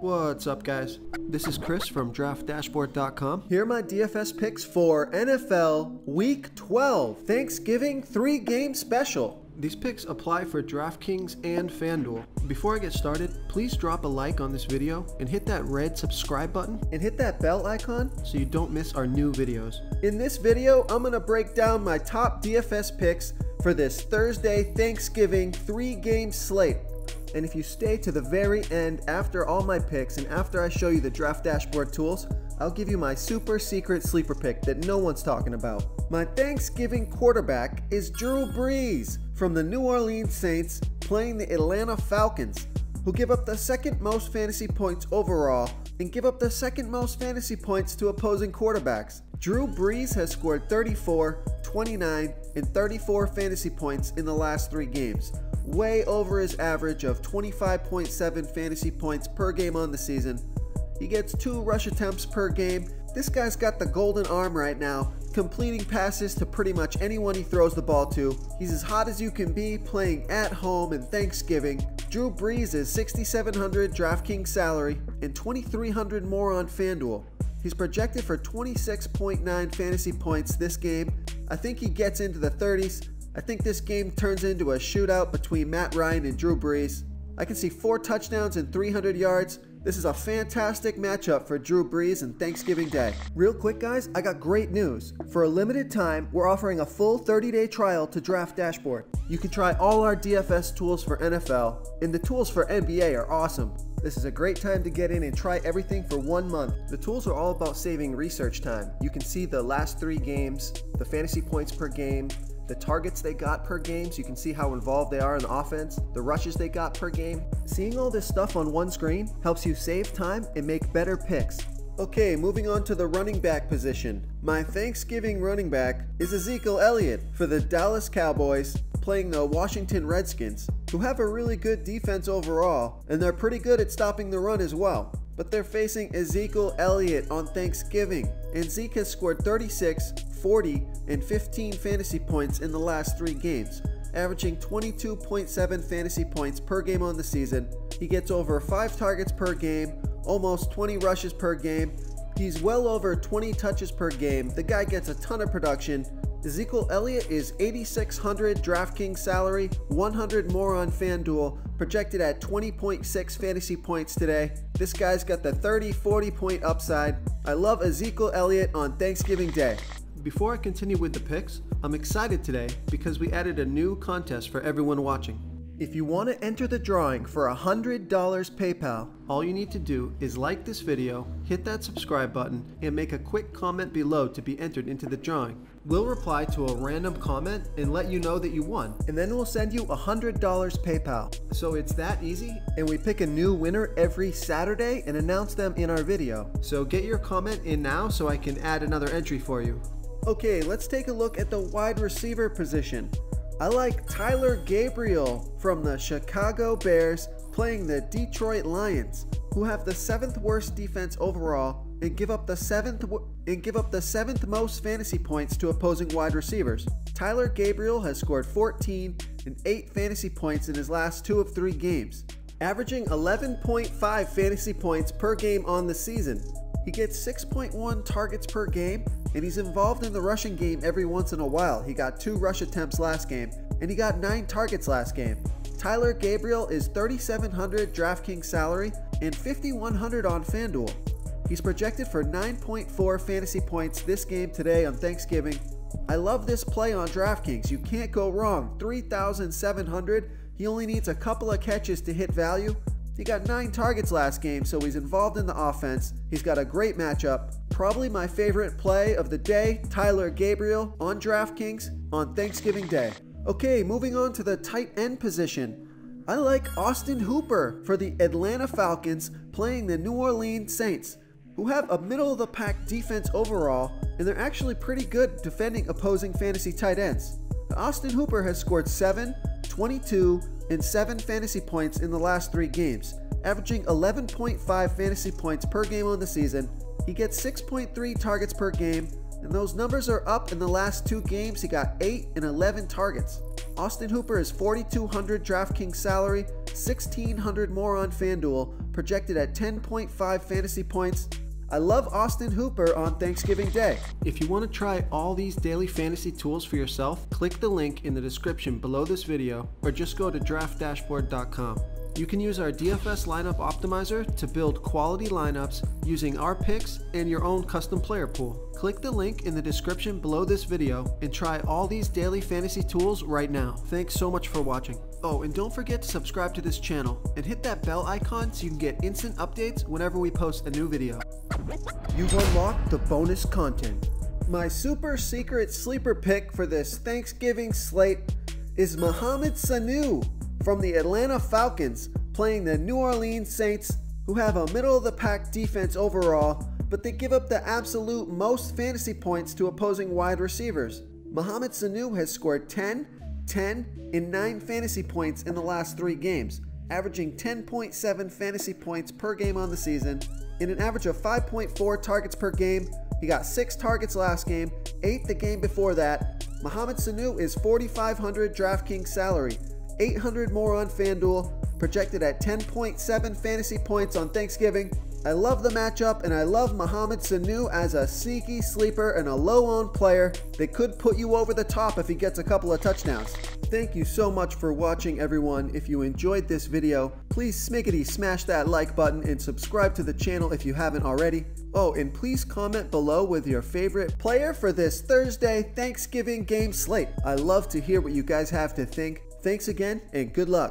What's up, guys? This is Chris from DraftDashboard.com. Here are my DFS picks for NFL Week 12 Thanksgiving 3-game special. These picks apply for DraftKings and FanDuel. Before I get started, please drop a like on this video and hit that red subscribe button and hit that bell icon so you don't miss our new videos. In this video, I'm going to break down my top DFS picks for this Thursday Thanksgiving 3-game slate. And if you stay to the very end after all my picks and after I show you the Draft Dashboard tools, I'll give you my super secret sleeper pick that no one's talking about. My Thanksgiving quarterback is Drew Brees from the New Orleans Saints playing the Atlanta Falcons, who give up the second most fantasy points overall and give up the second most fantasy points to opposing quarterbacks. Drew Brees has scored 34, 29, and 34 fantasy points in the last 3 games, way over his average of 25.7 fantasy points per game on the season. He gets 2 rush attempts per game. This guy's got the golden arm right now, completing passes to pretty much anyone he throws the ball to. He's as hot as you can be playing at home in Thanksgiving. Drew Brees is $6,700 DraftKings salary and $2,300 more on FanDuel. He's projected for 26.9 fantasy points this game. I think he gets into the 30s. I think this game turns into a shootout between Matt Ryan and Drew Brees. I can see 4 touchdowns and 300 yards. This is a fantastic matchup for Drew Brees on Thanksgiving Day. Real quick, guys, I got great news. For a limited time, we're offering a full 30-day trial to Draft Dashboard. You can try all our DFS tools for NFL, and the tools for NBA are awesome. This is a great time to get in and try everything for 1 month. The tools are all about saving research time. You can see the last 3 games, the fantasy points per game, the targets they got per game, so you can see how involved they are in the offense, the rushes they got per game. Seeing all this stuff on one screen helps you save time and make better picks. Okay, moving on to the running back position. My Thanksgiving running back is Ezekiel Elliott for the Dallas Cowboys, playing the Washington Redskins, who have a really good defense overall, and they're pretty good at stopping the run as well. But they're facing Ezekiel Elliott on Thanksgiving, and Zeke has scored 36, 40, and 15 fantasy points in the last 3 games, averaging 22.7 fantasy points per game on the season. He gets over 5 targets per game, almost 20 rushes per game. He's well over 20 touches per game. The guy gets a ton of production. Ezekiel Elliott is $8,600 DraftKings salary, $100 more on FanDuel, projected at 20.6 fantasy points today. This guy's got the 30-40 point upside. I love Ezekiel Elliott on Thanksgiving Day. Before I continue with the picks, I'm excited today because we added a new contest for everyone watching. If you want to enter the drawing for $100 PayPal, all you need to do is like this video, hit that subscribe button, and make a quick comment below to be entered into the drawing. We'll reply to a random comment and let you know that you won, and then we'll send you $100 PayPal. So it's that easy, and we pick a new winner every Saturday and announce them in our video. So get your comment in now so I can add another entry for you. Okay, let's take a look at the wide receiver position. I like Tyler Gabriel from the Chicago Bears playing the Detroit Lions, who have the 7th worst defense overall and give up the 7th most fantasy points to opposing wide receivers. Tyler Gabriel has scored 14 and 8 fantasy points in his last 2 of 3 games, averaging 11.5 fantasy points per game on the season. He gets 6.1 targets per game, and he's involved in the rushing game every once in a while. He got 2 rush attempts last game, and he got 9 targets last game. Tyler Gabriel is $3,700 DraftKings salary and $5,100 on FanDuel. He's projected for 9.4 fantasy points this game today on Thanksgiving. I love this play on DraftKings. You can't go wrong. $3,700. He only needs a couple of catches to hit value. He got 9 targets last game, so he's involved in the offense. He's got a great matchup. Probably my favorite play of the day, Tyler Gabriel on DraftKings on Thanksgiving Day. Okay, moving on to the tight end position. I like Austin Hooper for the Atlanta Falcons playing the New Orleans Saints, who have a middle-of-the-pack defense overall, and they're actually pretty good defending opposing fantasy tight ends. Austin Hooper has scored 7, 22, and 7 fantasy points in the last 3 games, averaging 11.5 fantasy points per game on the season. He gets 6.3 targets per game, and those numbers are up in the last 2 games. He got 8 and 11 targets. Austin Hooper is $4,200 DraftKings salary, $1,600 more on FanDuel, projected at 10.5 fantasy points. I love Austin Hooper on Thanksgiving Day. If you want to try all these daily fantasy tools for yourself, click the link in the description below this video or just go to draftdashboard.com. You can use our DFS lineup optimizer to build quality lineups using our picks and your own custom player pool. Click the link in the description below this video and try all these daily fantasy tools right now. Thanks so much for watching. Oh, and don't forget to subscribe to this channel and hit that bell icon so you can get instant updates whenever we post a new video. You've unlocked the bonus content. My super secret sleeper pick for this Thanksgiving slate is Mohamed Sanu from the Atlanta Falcons, playing the New Orleans Saints, who have a middle-of-the-pack defense overall, but they give up the absolute most fantasy points to opposing wide receivers. Mohamed Sanu has scored 10, 10, and 9 fantasy points in the last 3 games, averaging 10.7 fantasy points per game on the season, in an average of 5.4 targets per game. He got 6 targets last game, 8 the game before that. Mohamed Sanu is $4,500 DraftKings salary, 800 more on FanDuel, projected at 10.7 fantasy points on Thanksgiving. I love the matchup, and I love Mohamed Sanu as a sneaky sleeper and a low-owned player that could put you over the top if he gets a couple of touchdowns. Thank you so much for watching, everyone. If you enjoyed this video, please smiggity smash that like button and subscribe to the channel if you haven't already. Oh, and please comment below with your favorite player for this Thursday Thanksgiving game slate. I love to hear what you guys have to think. Thanks again, and good luck.